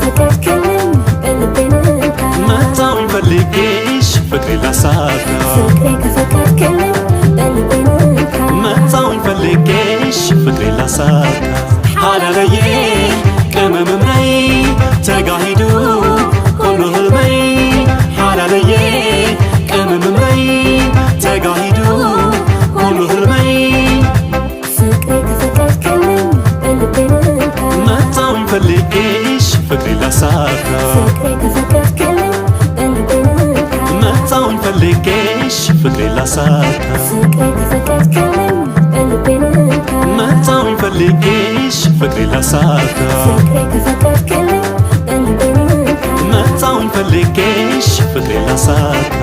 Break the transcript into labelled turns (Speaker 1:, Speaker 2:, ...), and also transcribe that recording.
Speaker 1: ከፈቀድክልኝ በልቤን እንካ
Speaker 2: መጣሁኝ ፈልጌሽ ፍቅሬ ላሳካ
Speaker 1: ፍቅሬ ከፈቀድክልኝ በልቤን እንካ
Speaker 2: መጣሁኝ ፈልጌሽ ፍቅሬ ላሳካ ሀላለዬ ቅመምመይ ተጋሂዱ ሁሉ ህልመይ ሀላለዬ ቅመምመይ ተጋሂዱ ሁሉ ህልመይ
Speaker 1: ፍቅሬ ከፈቀድክልኝ በልቤን እንካ
Speaker 2: መጣሁኝ ፈልጌሽ ፍቅሬ ላሳካ
Speaker 1: ፍቅሬ ከፈቀድክልኝ በልቤን እንካ
Speaker 2: መጣሁኝ ፈልጌሽ ፍቅሬ ላሳካ
Speaker 1: ፍቅሬ ከፈቀድክልኝ በልቤን እንካ
Speaker 2: መጣሁኝ ፈልጌሽ ፍቅሬ ላሳካ
Speaker 1: ፍቅሬ ከፈቀድክልኝ በልቤን እንካ
Speaker 2: መጣሁኝ ፈልጌሽ ፍቅሬ ላሳካ